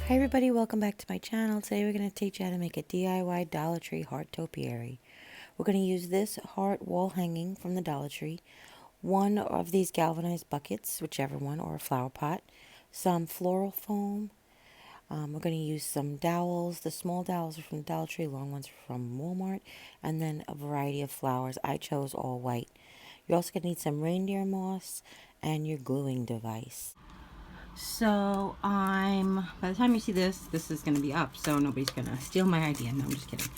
Hi everybody, welcome back to my channel. Today we're going to teach you how to make a DIY Dollar Tree heart topiary. We're going to use this heart wall hanging from the Dollar Tree, one of these galvanized buckets, whichever one, or a flower pot, some floral foam. We're going to use some dowels. The small dowels are from the Dollar Tree, long ones are from Walmart, and then a variety of flowers. I chose all white. You're also going to need some reindeer moss and your gluing device. So by the time you see this is going to be up, so nobody's going to steal my idea. No, I'm just kidding.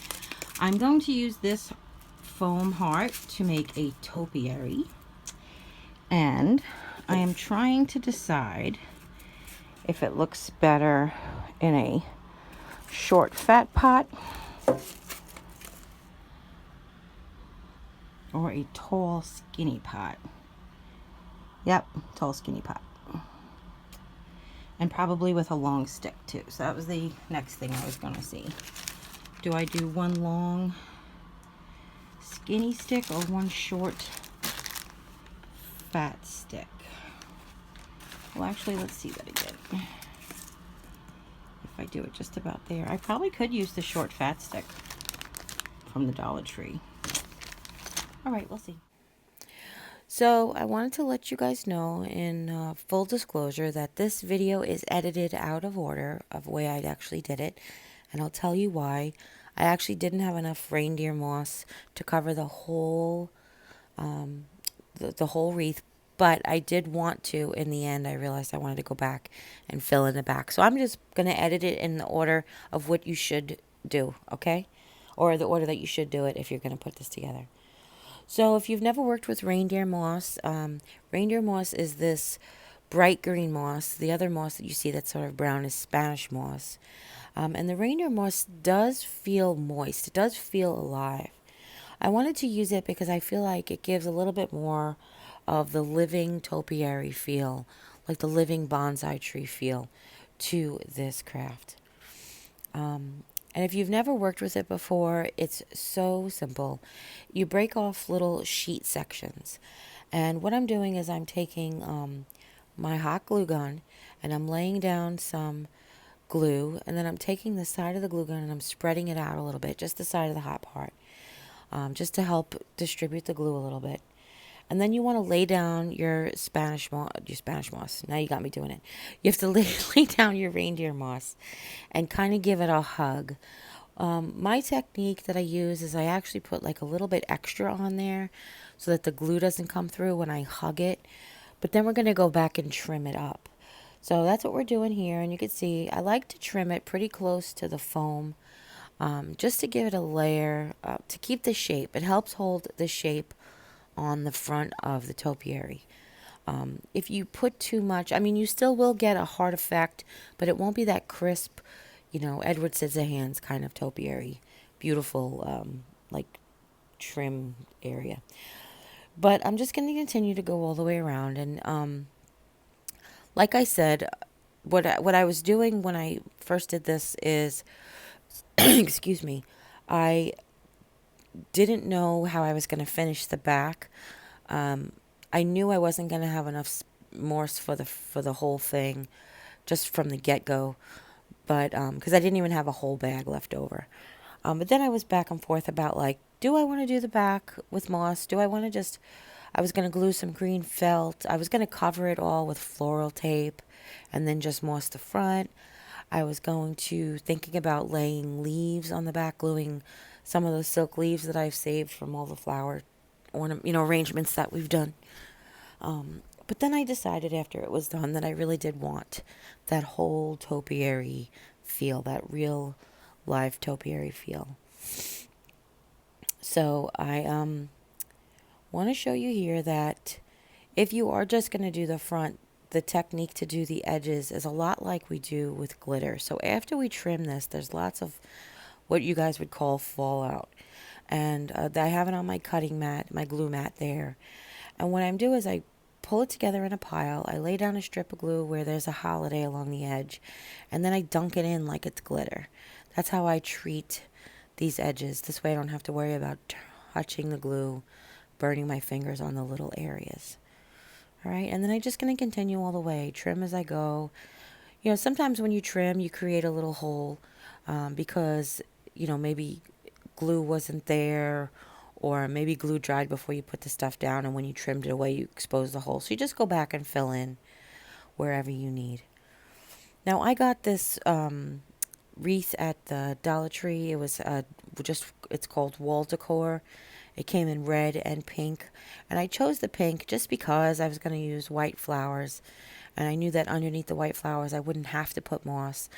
I'm going to use this foam heart to make a topiary. And I am trying to decide if it looks better in a short fat pot or a tall skinny pot. Yep, tall skinny pot. And probably with a long stick too. So that was the next thing I was going to see. Do I do one long skinny stick or one short fat stick? Well, actually, let's see that again. If I do it just about there, I probably could use the short fat stick from the Dollar Tree. All right, we'll see. So I wanted to let you guys know in full disclosure that this video is edited out of order of the way I actually did it. And I'll tell you why. I actually didn't have enough reindeer moss to cover the whole the whole wreath. But I did want to, in the end, I realized I wanted to go back and fill in the back. So I'm just going to edit it in the order of what you should do, okay? Or the order that you should do it if you're going to put this together. So if you've never worked with reindeer moss is this bright green moss. The other moss that you see that's sort of brown is Spanish moss. And the reindeer moss does feel moist. It does feel alive. I wanted to use it because I feel like it gives a little bit more of the living topiary feel, like the living bonsai tree feel to this craft. And if you've never worked with it before, it's so simple. You break off little sheet sections. And what I'm doing is I'm taking my hot glue gun and I'm laying down some glue. And then I'm taking the side of the glue gun and I'm spreading it out a little bit, just the side of the hot part, just to help distribute the glue a little bit. And then you want to lay down your Spanish moss. Now you got me doing it. You have to lay down your reindeer moss and kind of give it a hug. My technique that I use is I actually put like a little bit extra on there so that the glue doesn't come through when I hug it. But then we're going to go back and trim it up. So that's what we're doing here. And you can see I like to trim it pretty close to the foam just to give it a layer to keep the shape. It helps hold the shape on the front of the topiary. If you put too much, I mean, you still will get a hard effect, but it won't be that crisp, Edward Scissorhands kind of topiary. Beautiful, like trim area. But I'm just going to continue to go all the way around. And like I said, what I was doing when I first did this is, excuse me, I didn't know how I was going to finish the back. I knew I wasn't going to have enough morse for the whole thing, just from the get-go, but because I didn't even have a whole bag left over. But then I was back and forth about like, do I want to do the back with moss? Do I want to just? I was going to glue some green felt. I was going to cover it all with floral tape, and then just moss the front. I was thinking about laying leaves on the back, gluing some of those silk leaves that I've saved from all the flower arrangements that we've done. But then I decided after it was done that I really did want that whole topiary feel, that real live topiary feel. So I want to show you here that if you are just going to do the front, the technique to do the edges is a lot like we do with glitter. So after we trim this, there's lots of what you guys would call fallout. And I have it on my cutting mat, my glue mat there. And what I'm doing is I pull it together in a pile. I lay down a strip of glue where there's a holiday along the edge. And then I dunk it in like it's glitter. That's how I treat these edges. This way I don't have to worry about touching the glue, burning my fingers on the little areas. All right, and then I'm just going to continue all the way, trim as I go. You know, sometimes when you trim, you create a little hole because, you know, maybe glue wasn't there, or maybe glue dried before you put the stuff down, and when you trimmed it away, you exposed the hole. So you just go back and fill in wherever you need. Now, I got this wreath at the Dollar Tree. It was it's called wall decor. It came in red and pink, and I chose the pink just because I was going to use white flowers, and I knew that underneath the white flowers I wouldn't have to put moss,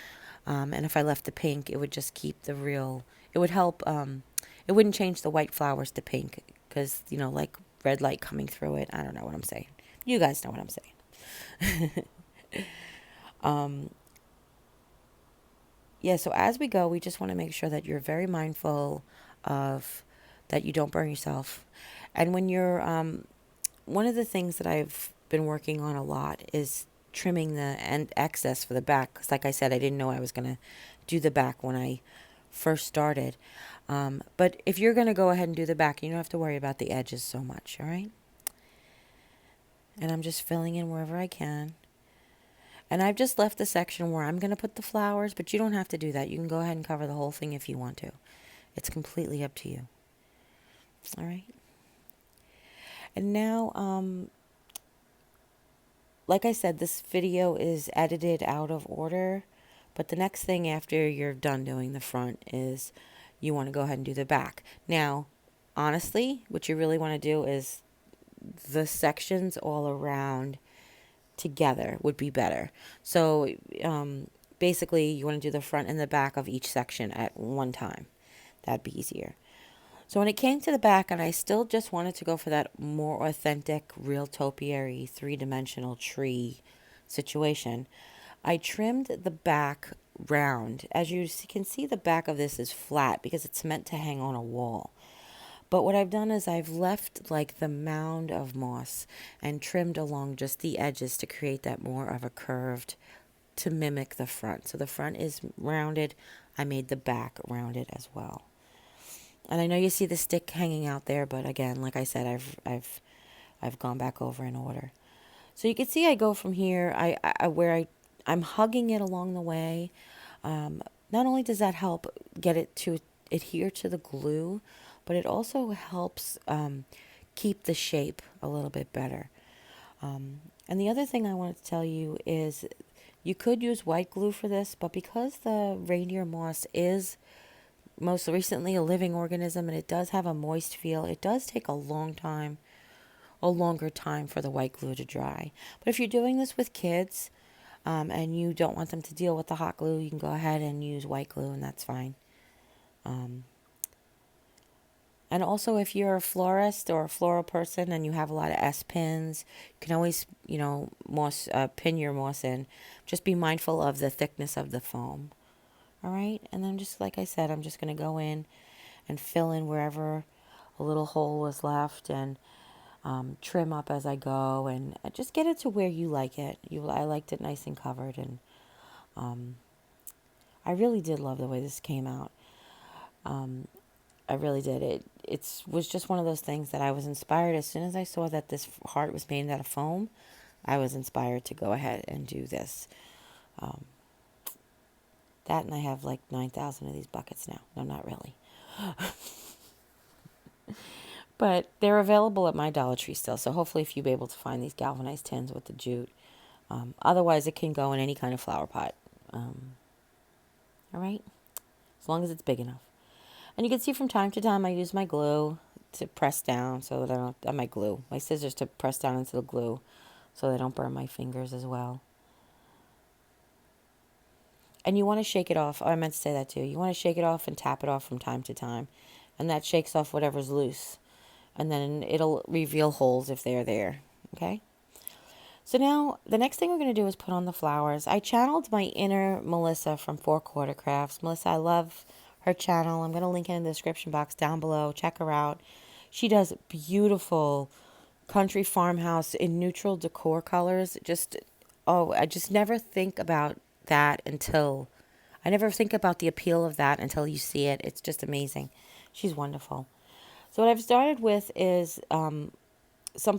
and if I left the pink, it would just keep the real, it would help, it wouldn't change the white flowers to pink, because, you know, like red light coming through it. I don't know what I'm saying. You guys know what I'm saying. Yeah, so as we go, we just want to make sure that you're very mindful of that you don't burn yourself. And when you're, one of the things that I've been working on a lot is trimming the end excess for the back. Because like I said, I didn't know I was going to do the back when I first started. But if you're going to go ahead and do the back, you don't have to worry about the edges so much, all right? And I'm just filling in wherever I can. And I've just left the section where I'm going to put the flowers, but you don't have to do that. You can go ahead and cover the whole thing if you want to. It's completely up to you. All right. And now, like I said, this video is edited out of order, but the next thing after you're done doing the front is you want to go ahead and do the back. Now, honestly, what you really want to do is the sections all around together would be better. So basically you want to do the front and the back of each section at one time. That'd be easier. So when it came to the back, and I still just wanted to go for that more authentic, real topiary, three-dimensional tree situation, I trimmed the back round. As you can see, the back of this is flat because it's meant to hang on a wall. But what I've done is I've left like the mound of moss and trimmed along just the edges to create that more of a curved, to mimic the front. So the front is rounded. I made the back rounded as well. And I know you see the stick hanging out there, but again, like I said, I've gone back over in order. So you can see I go from here, I'm hugging it along the way. Not only does that help get it to adhere to the glue, but it also helps keep the shape a little bit better. And the other thing I wanted to tell you is you could use white glue for this, but because the reindeer moss is most recently a living organism and it does have a moist feel, it does take a longer time for the white glue to dry. But if you're doing this with kids and you don't want them to deal with the hot glue, you can go ahead and use white glue, and that's fine. And also, if you're a florist or a floral person and you have a lot of S pins, you can always, you know, pin your moss in. Just be mindful of the thickness of the foam. All right? And then just like I said, I'm just going to go in and fill in wherever a little hole was left, and trim up as I go, and just get it to where you like it. I liked it nice and covered, and I really did love the way this came out. I really did. It was just one of those things that I was inspired. As soon as I saw that this heart was made out of foam, I was inspired to go ahead and do this. That, and I have like 9,000 of these buckets now. No, not really. But they're available at my Dollar Tree still. So hopefully if you'll be able to find these galvanized tins with the jute. Otherwise, it can go in any kind of flower pot. All right? As long as it's big enough. And you can see from time to time I use my glue to press down so that I don't, my scissors to press down into the glue so they don't burn my fingers as well. And you want to shake it off. Oh, I meant to say that too. You want to shake it off and tap it off from time to time. And that shakes off whatever's loose. And then it'll reveal holes if they're there. Okay? So now, the next thing we're going to do is put on the flowers. I channeled my inner Melissa from 4 Quarter Crafts. Melissa, I love her channel. I'm going to link it in the description box down below. Check her out. She does beautiful country farmhouse in neutral decor colors. I just never think about that until, I never think about the appeal of that until you see it. It's just amazing. She's wonderful. So what I've started with is some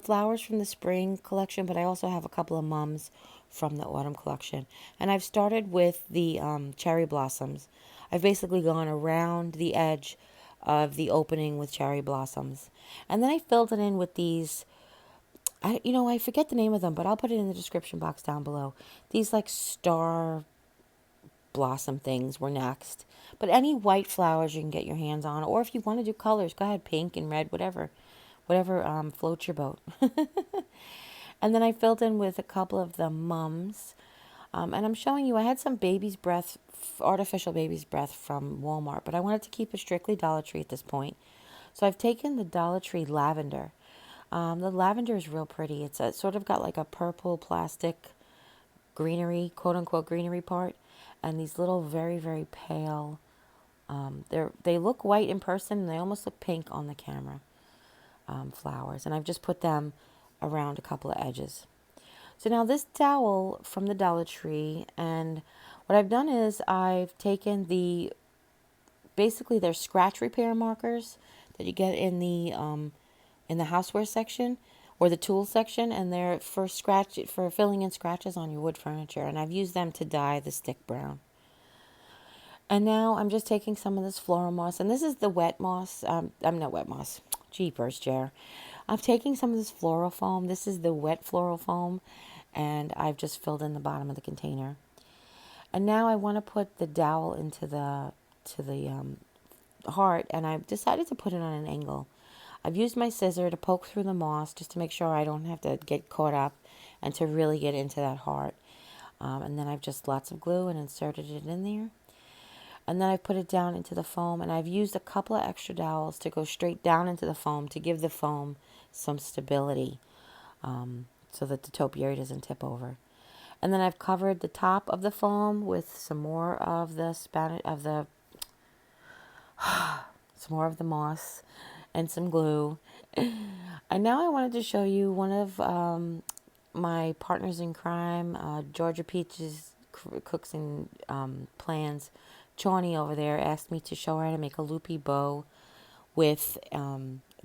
flowers from the spring collection, but I also have a couple of mums from the autumn collection. And I've started with the cherry blossoms. I've basically gone around the edge of the opening with cherry blossoms. And then I filled it in with these, I forget the name of them, but I'll put it in the description box down below. These like star blossom things were next. But any white flowers you can get your hands on, or if you want to do colors, go ahead, pink and red, whatever floats your boat. And then I filled in with a couple of the mums. And I'm showing you, I had some baby's breath, artificial baby's breath from Walmart, but I wanted to keep it strictly Dollar Tree at this point. So I've taken the Dollar Tree lavender. The lavender is real pretty. It's sort of got like a purple plastic greenery, quote unquote greenery part, and these little very, very pale, they look white in person and they almost look pink on the camera, flowers. And I've just put them around a couple of edges. So now this dowel from the Dollar Tree, and what I've done is I've taken basically they're scratch repair markers that you get in the houseware section or the tool section, and they're for filling in scratches on your wood furniture, and I've used them to dye the stick brown. And now I'm just taking some of this floral moss, and this is the wet moss. I'm not wet moss. Jeepers, Jer. I'm taking some of this floral foam. This is the wet floral foam, and I've just filled in the bottom of the container. And now I want to put the dowel into the heart, and I've decided to put it on an angle. I've used my scissor to poke through the moss just to make sure I don't have to get caught up and to really get into that heart. And then I've just lots of glue and inserted it in there. And then I've put it down into the foam, and I've used a couple of extra dowels to go straight down into the foam to give the foam some stability, so that the topiary doesn't tip over. And then I've covered the top of the foam with some more of the moss and some glue. And now I wanted to show you one of my partners in crime, Georgia Peach's Cooks and Plans. Chani over there asked me to show her how to make a loopy bow with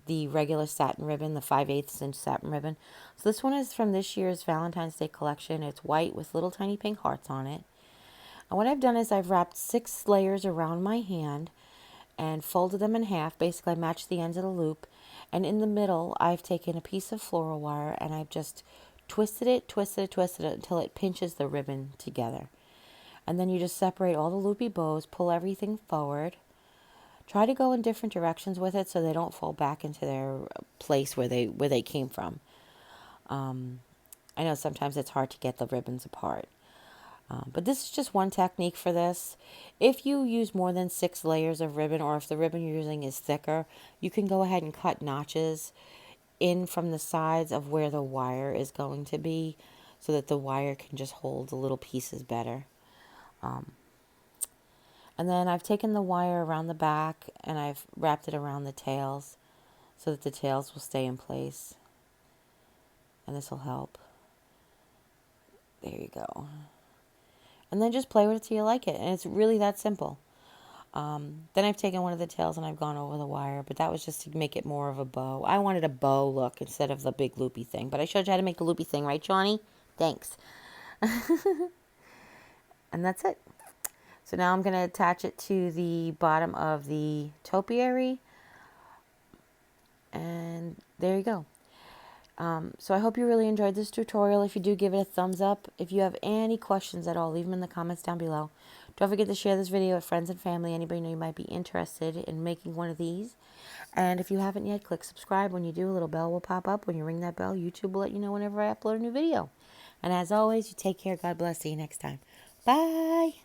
the regular satin ribbon, the 5/8 inch satin ribbon. So this one is from this year's Valentine's Day collection. It's white with little tiny pink hearts on it. And what I've done is I've wrapped 6 layers around my hand and folded them in half. Basically, I matched the ends of the loop. And in the middle, I've taken a piece of floral wire and I've just twisted it until it pinches the ribbon together. And then you just separate all the loopy bows, pull everything forward. Try to go in different directions with it so they don't fall back into their place where they came from. I know sometimes it's hard to get the ribbons apart. But this is just one technique for this. If you use more than 6 layers of ribbon, or if the ribbon you're using is thicker, you can go ahead and cut notches in from the sides of where the wire is going to be so that the wire can just hold the little pieces better. And then I've taken the wire around the back and I've wrapped it around the tails so that the tails will stay in place. And this will help. There you go. And then just play with it till you like it. And it's really that simple. Then I've taken one of the tails and I've gone over the wire, but that was just to make it more of a bow. I wanted a bow look instead of the big loopy thing. But I showed you how to make the loopy thing, right, Johnny? Thanks. And that's it. So now I'm going to attach it to the bottom of the topiary. And there you go. So I hope you really enjoyed this tutorial. If you do, give it a thumbs up. If you have any questions at all, leave them in the comments down below. Don't forget to share this video with friends and family. Anybody you know you might be interested in making one of these. And if you haven't yet, click subscribe. When you do, a little bell will pop up. When you ring that bell, YouTube will let you know whenever I upload a new video. And as always, you take care. God bless. See you next time. Bye.